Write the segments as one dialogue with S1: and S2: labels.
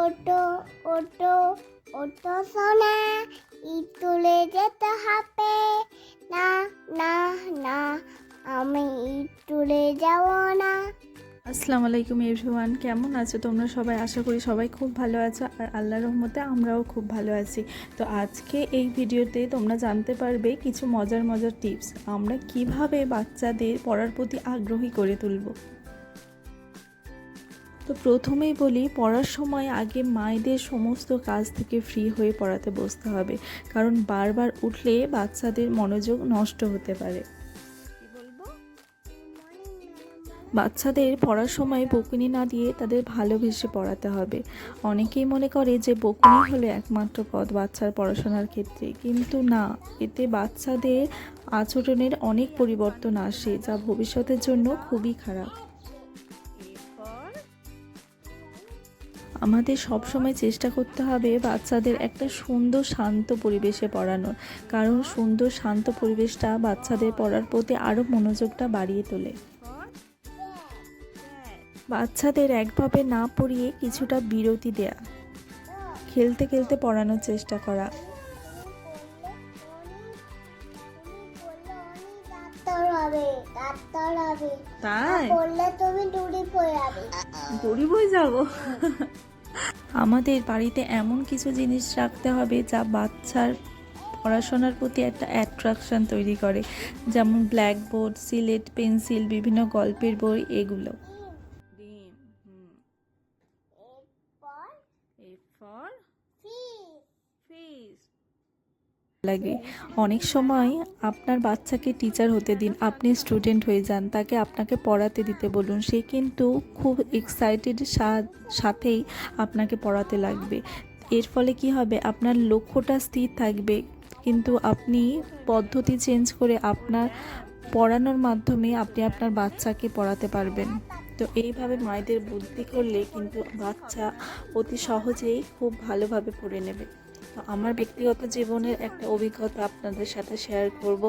S1: ওটো ওটো ওটো সোনা স্কুলে যেতে হবে না না না আমি স্কুলে যাব না।
S2: আসসালামু আলাইকুম এভরিওয়ান, কেমন আছো তোমরা সবাই? আশা করি সবাই খুব ভালো আছো, আর আল্লাহর রহমতে আমরাও খুব ভালো আছি। তো আজকে এই ভিডিওতে তোমরা জানতে পারবে কিছু মজার মজার টিপস, আমরা কিভাবে বাচ্চাদের পড়ার প্রতি আগ্রহী করে তুলব। তো প্রথমেই বলি, পড়ার সময় আগে মায়েদের সমস্ত কাজ থেকে ফ্রি হয়ে পড়াতে বসতে হবে, কারণ বারবার উঠলে বাচ্চাদের মনোযোগ নষ্ট হতে পারে। বাচ্চাদের পড়ার সময় বকুনি না দিয়ে তাদের ভালোবেসে পড়াতে হবে। অনেকেই মনে করে যে বকুনি হলো একমাত্র পথ বাচ্চার পড়াশোনার ক্ষেত্রে, কিন্তু না, এতে বাচ্চাদের আচরণের অনেক পরিবর্তন আসে, যা ভবিষ্যতের জন্য খুবই খারাপ। আমাদের সবসময় চেষ্টা করতে হবে বাচ্চাদের একটা সুন্দর শান্ত পরিবেশে পড়ানোর, কারণ সুন্দর শান্ত পরিবেশটা বাচ্চাদের পড়ার প্রতি আরও মনোযোগটা বাড়িয়ে তোলে। বাচ্চাদের একভাবে না পড়িয়ে কিছুটা বিরতি দেয়া, খেলতে খেলতে পড়ানোর চেষ্টা করা। তাই
S1: পড়লে তুমি দূরে পড়ে যাবে।
S2: গরিব হয়ে যাব। আমাদের বাড়িতে এমন কিছু জিনিস রাখতে হবে যা বাচ্চার পড়াশোনার প্রতি একটা অ্যাট্রাকশন তৈরি করে, যেমন ব্ল্যাকবোর্ড, সিলেট, পেন্সিল, বিভিন্ন গল্পের বই, এগুলো। লাগে অনেক সময় আপনার বাচ্চাকে টিচার হতে দিন, আপনি স্টুডেন্ট হয়ে যান, তাকে আপনাকে পড়াতে দিতে বলুন, সে কিন্তু খুব এক্সাইটেড সাথেই আপনাকে পড়াতে লাগবে। এর ফলে কি হবে, আপনার লক্ষ্যটা স্থির থাকবে, কিন্তু আপনি পদ্ধতি চেঞ্জ করে আপনার পড়ানোর মাধ্যমে আপনি আপনার বাচ্চাকে পড়াতে পারবেন। তো এইভাবে মায়েদের বুদ্ধি করলে কিন্তু বাচ্চা অতি সহজেই খুব ভালোভাবে পড়ে নেবে। তো আমার ব্যক্তিগত জীবনের একটা অভিজ্ঞতা আপনাদের সাথে শেয়ার করব।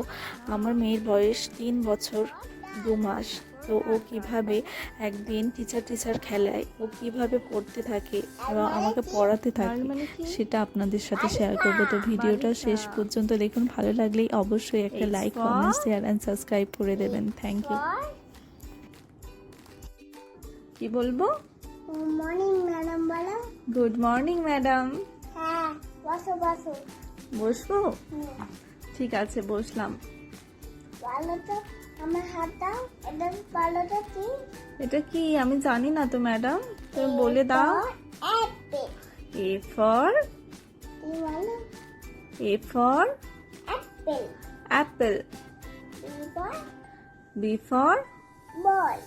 S2: আমার মেয়ের বয়স 3 বছর 2 মাস। তো ও কিভাবে একদিন টিচার খেলায় ও কিভাবে পড়তে থাকে এবং আমাকে পড়াতে থাকে সেটা আপনাদের সাথে শেয়ার করব। তো ভিডিওটা শেষ পর্যন্ত দেখুন, ভালো লাগলেই অবশ্যই একটা like, comment, share and subscribe করে দেবেন। Thank you. কি বলবো?
S1: মর্নিং ম্যাডাম বলো।
S2: Good morning madam.
S1: হ্যাঁ, বসো বসো।
S2: বসবো? ঠিক আছে, বসলাম।
S1: বলো তো, আমার হাত দাও। এটা বলো তো কি?
S2: এটা কি আমি জানি না তো ম্যাডাম, তুমি বলে দাও।
S1: অ্যাপেল।
S2: এ ফর
S1: কি বলো?
S2: A for
S1: apple.
S2: Apple.
S1: B for
S2: B for
S1: ball.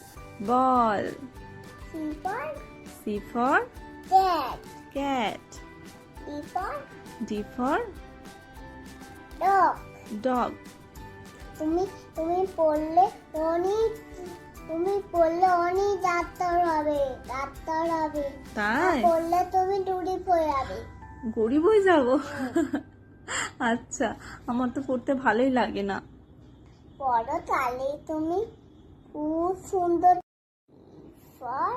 S2: Ball.
S1: C for
S2: C for
S1: cat.
S2: Cat.
S1: D for
S2: D for
S1: dog.
S2: Dog.
S1: তুমি তুমি পড়লে অনেক ডাক্তার হবে।
S2: তাই?
S1: পড়লে তুমি দূরে পড়ে যাবে।
S2: গরিব হয়ে যাব? আচ্ছা, আমার তো পড়তে ভালোই লাগে না।
S1: পড়ো তাহলে তুমি খুব সুন্দর। ফর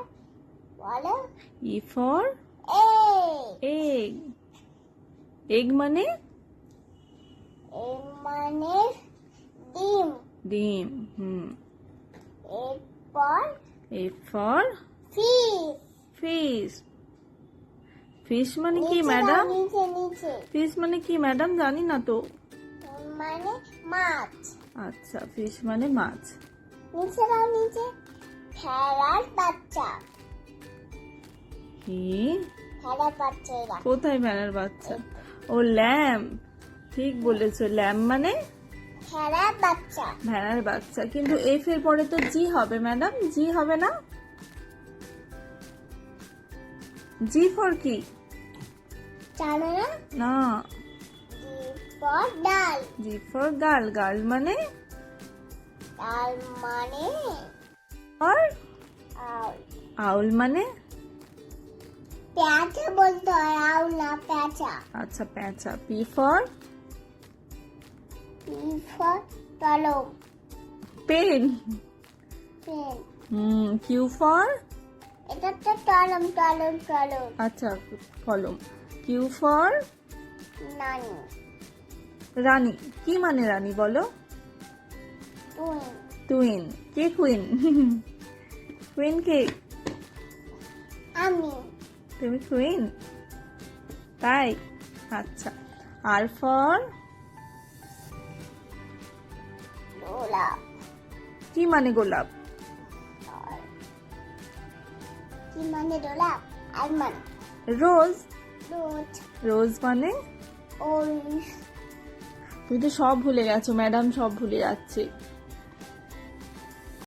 S1: বলো।
S2: E for
S1: egg.
S2: Egg. Egg মানে?
S1: এগ মানে ডিম।
S2: ডিম।
S1: Egg for
S2: A for
S1: fish.
S2: Fish. Fish মানে কি
S1: নিচে দাও,
S2: ম্যাডাম?
S1: নিচে
S2: ফিশ মানে কি ম্যাডাম, জানি না তো।
S1: মানে মাছ।
S2: আচ্ছা, ফিশ মানে মাছ।
S1: নিচে দাও, নিচে। ভেড়ার বাচ্চা।
S2: কি?
S1: ভেড়ার বাচ্চা এরা।
S2: কোথায় ভেড়ার বাচ্চা? ও ল্যাম্ব, ঠিক বলেছো, ল্যাম্ব মানে
S1: ভেড়ার বাচ্চা।
S2: ভেড়ার বাচ্চা। কিন্তু এফ এর পরে তো জি হবে ম্যাডাম, জি হবে না? জি ফর কি?
S1: জানো না?
S2: না।
S1: জি ফর ডাল।
S2: G for girl. গার্ল মানে?
S1: ডাল মানে
S2: আর
S1: আউল।
S2: আউল মানে?
S1: প্যাঁচা বলতে হয়, আউল না, প্যাঁচা।
S2: আচ্ছা, প্যাঁচা। পি ফর
S1: পি ফর কলম।
S2: পেন।
S1: পেন।
S2: কিউ ফর
S1: এটা তো কলম কলম কলম
S2: আচ্ছা, কলম। কিউ ফর
S1: নানি
S2: রানী। কি মানে রানী বলো?
S1: তুই
S2: টুইন। K queen? কুইন কে?
S1: আমি
S2: তুমি কুইন? তাই? আচ্ছা। আর ফর
S1: গোলাপ
S2: কি মানে গোলাপ?
S1: কি মানে গোলাপ? আলমন্ড
S2: রোজ।
S1: রোজ
S2: রোজ মানে?
S1: অরেঞ্জ
S2: তুমি তো সব ভুলে গেছো, ম্যাডাম সব ভুলে যাচ্ছে।